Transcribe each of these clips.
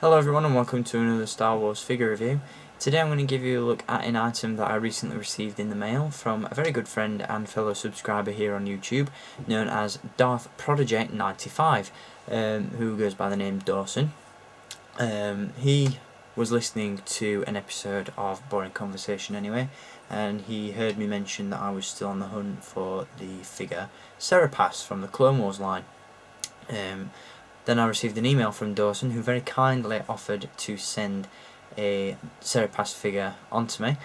Hello everyone and welcome to another Star Wars figure review. Today I'm going to give you a look at an item that I recently received in the mail from a very good friend and fellow subscriber here on YouTube, known as Darth Prodigy 95, who goes by the name Dawson. He was listening to an episode of Boring Conversation anyway, and he heard me mention that I was still on the hunt for the figure Seripas from the Clone Wars line. Then I received an email from Dawson, who very kindly offered to send a Seripas figure onto me,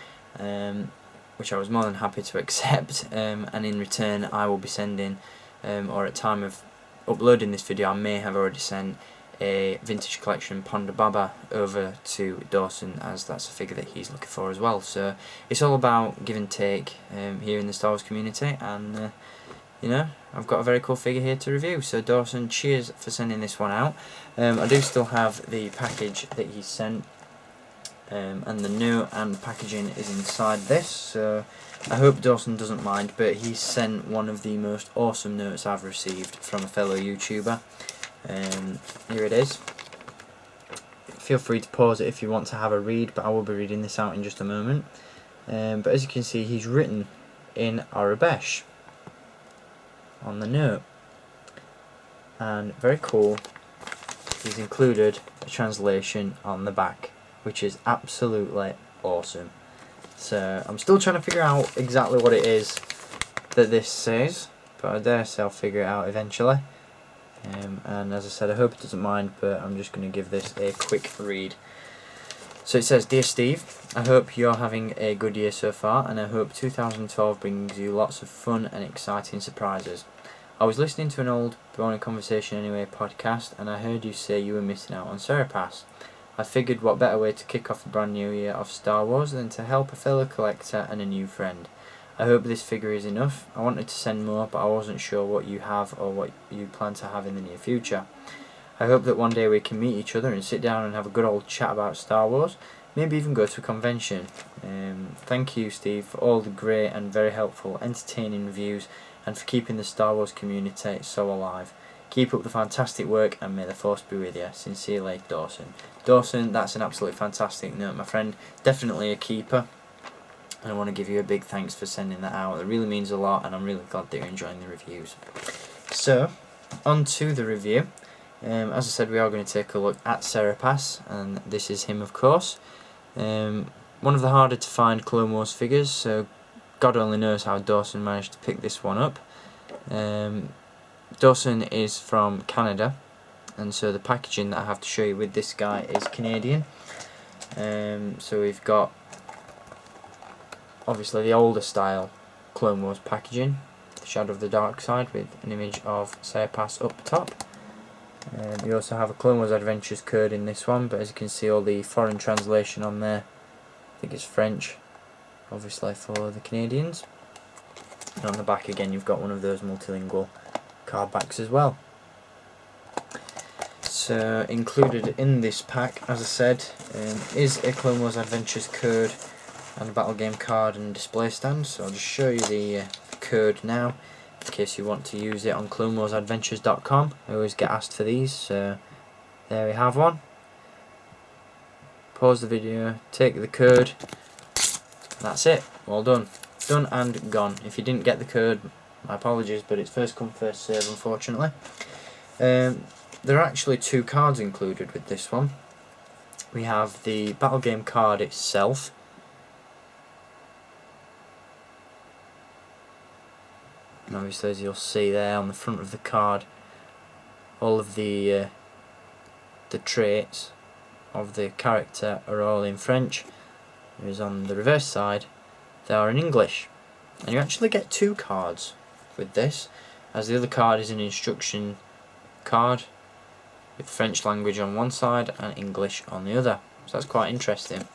which I was more than happy to accept, and in return I will be sending, or at time of uploading this video I may have already sent, a vintage collection Ponda Baba over to Dawson, as that's a figure that he's looking for as well. So it's all about give and take here in the Star Wars community, and you know, I've got a very cool figure here to review. So Dawson, cheers for sending this one out. I do still have the package that he sent, and the note and packaging is inside this, so I hope Dawson doesn't mind, but he sent one of the most awesome notes I've received from a fellow YouTuber. Here it is. Feel free to pause it if you want to have a read, but I will be reading this out in just a moment. But as you can see, he's written in Arabic on the note, and very cool, he's included a translation on the back, which is absolutely awesome. So I'm still trying to figure out exactly what it is that this says, but I dare say I'll figure it out eventually. And as I said, I hope it doesn't mind, but I'm just going to give this a quick read. So it says, "Dear Steve, I hope you're having a good year so far, and I hope 2012 brings you lots of fun and exciting surprises. I was listening to an old Boring Conversation Anyway podcast, and I heard you say you were missing out on Seripas. I figured what better way to kick off a brand new year of Star Wars than to help a fellow collector and a new friend. I hope this figure is enough. I wanted to send more, but I wasn't sure what you have or what you plan to have in the near future. I hope that one day we can meet each other and sit down and have a good old chat about Star Wars, maybe even go to a convention. Thank you, Steve, for all the great and very helpful, entertaining reviews, and for keeping the Star Wars community so alive. Keep up the fantastic work, and may the Force be with you. Sincerely, Dawson." Dawson, that's an absolutely fantastic note, my friend. Definitely a keeper. And I want to give you a big thanks for sending that out. It really means a lot, and I'm really glad that you're enjoying the reviews. So, on to the review. As I said, we are going to take a look at Seripas, and this is him, of course. One of the harder to find Clone Wars figures, so God only knows how Dawson managed to pick this one up. Dawson is from Canada, and so the packaging that I have to show you with this guy is Canadian. So we've got obviously the older style Clone Wars packaging, the Shadow of the Dark Side, with an image of Seripas up top. We also have a Clone Wars Adventures code in this one, but as you can see, all the foreign translation on there, I think it's French, obviously for the Canadians. And on the back again you've got one of those multilingual card backs as well. So included in this pack, as I said, is a Clone Wars Adventures code and a battle game card and display stand. So I'll just show you the code now, in case you want to use it on clonewarsadventures.com. I always get asked for these, so there we have one. Pause the video, take the code, that's it, all done. Done and gone. If you didn't get the code, my apologies, but it's first come first serve, unfortunately. There are actually two cards included with this one. We have the battle game card itself, and obviously, as you'll see there on the front of the card, all of the traits of the character are all in French, whereas on the reverse side they are in English. And you actually get two cards with this, as the other card is an instruction card with French language on one side and English on the other. So that's quite interesting.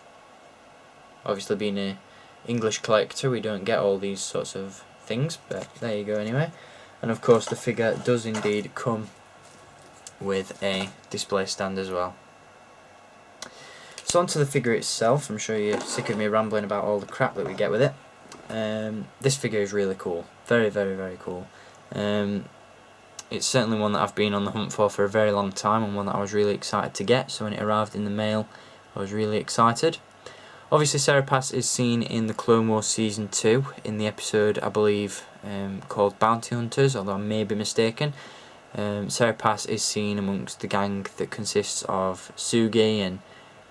Obviously, being an English collector, we don't get all these sorts of things, but there you go anyway. And of course the figure does indeed come with a display stand as well. So onto the figure itself. I'm sure you're sick of me rambling about all the crap that we get with it. This figure is really cool, very, very, very cool. it's certainly one that I've been on the hunt for a very long time, and one that I was really excited to get. So when it arrived in the mail, I was really excited. Obviously, Seripas is seen in the Clone Wars Season 2 in the episode, I believe, called Bounty Hunters, although I may be mistaken. Seripas is seen amongst the gang that consists of Sugi and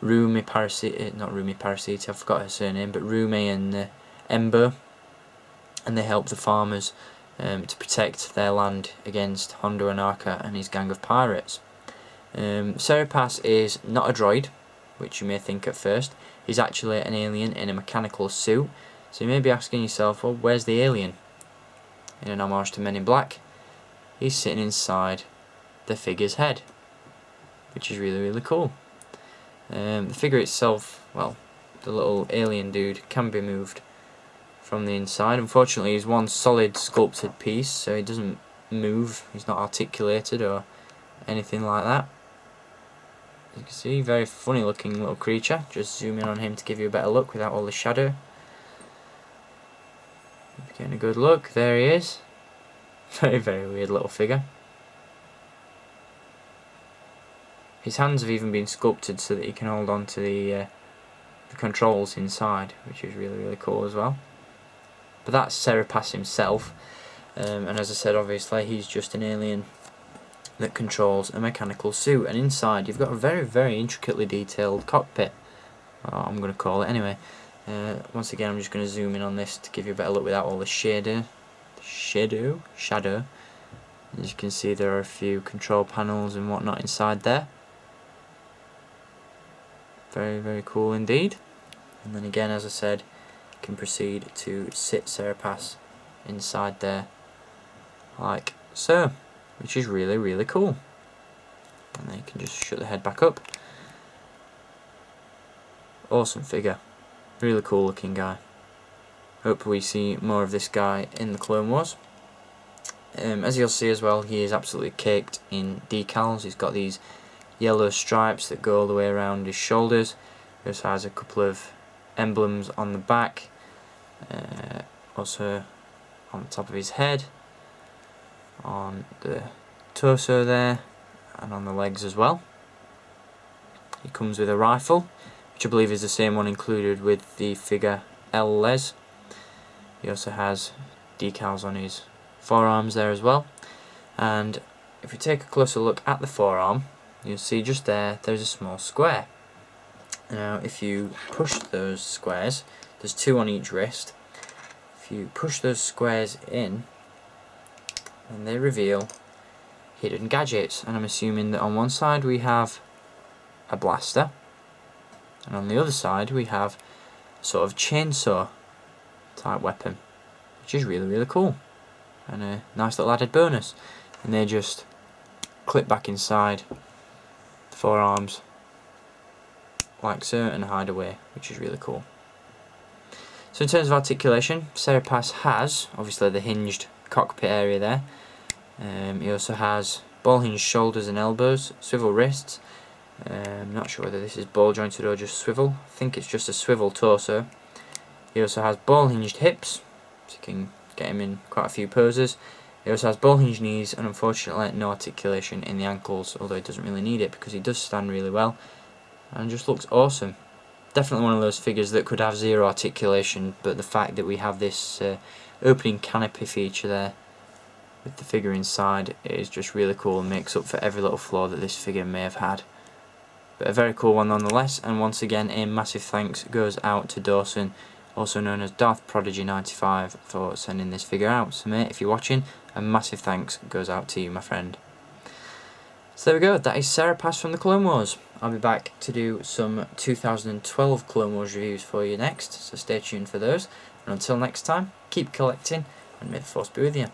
Rumi Parasite, not Rumi Parasite, I forgot her surname, but Rumi and Ember, and they help the farmers to protect their land against Hondo Anaka and his gang of pirates. Seripas is not a droid, which you may think at first. He's actually an alien in a mechanical suit. So you may be asking yourself, well, where's the alien? In an homage to Men in Black, he's sitting inside the figure's head, which is really, really cool. The figure itself, well, the little alien dude, can be moved from the inside. Unfortunately, he's one solid sculpted piece, so he doesn't move. He's not articulated or anything like that. As you can see, very funny looking little creature. Just zoom in on him to give you a better look without all the shadow. Getting a good look. There he is. Very, very weird little figure. His hands have even been sculpted so that he can hold on to the controls inside, which is really, really cool as well. But that's Seripas himself, and as I said, obviously he's just an alien that controls a mechanical suit, and inside you've got a very, very intricately detailed cockpit, I'm going to call it anyway. Once again, I'm just going to zoom in on this to give you a better look without all the shadow. As you can see, there are a few control panels and whatnot inside there. Very, very cool indeed. And then again, as I said, you can proceed to sit Seripas inside there like so, which is really, really cool. And then you can just shut the head back up. Awesome figure. Really cool looking guy. Hope we see more of this guy in the Clone Wars. As you'll see as well, he is absolutely caked in decals. He's got these yellow stripes that go all the way around his shoulders. He also has a couple of emblems on the back, also on the top of his head, on the torso there, and on the legs as well. He comes with a rifle, which I believe is the same one included with the figure Les. He also has decals on his forearms there as well. And if we take a closer look at the forearm, you'll see just there's a small square. Now if you push those squares, there's two on each wrist. If you push those squares in, and they reveal hidden gadgets. And I'm assuming that on one side we have a blaster, and on the other side we have a sort of chainsaw type weapon, which is really, really cool, and a nice little added bonus. And they just clip back inside the forearms like so and hide away, which is really cool. So in terms of articulation, Seripas has obviously the hinged cockpit area there. He also has ball hinged shoulders and elbows, swivel wrists. I'm not sure whether this is ball jointed or just swivel. I think it's just a swivel torso. He also has ball hinged hips, so you can get him in quite a few poses. He also has ball hinged knees, and unfortunately no articulation in the ankles, although he doesn't really need it because he does stand really well and just looks awesome. Definitely one of those figures that could have zero articulation, but the fact that we have this opening canopy feature there with the figure inside is just really cool and makes up for every little flaw that this figure may have had. But a very cool one nonetheless, and once again a massive thanks goes out to Dawson, also known as Darth Prodigy 95, for sending this figure out. So mate, if you're watching, a massive thanks goes out to you, my friend. So there we go, that is Seripas from the Clone Wars. I'll be back to do some 2012 Clone Wars reviews for you next, so stay tuned for those. And until next time, keep collecting, and may the Force be with you.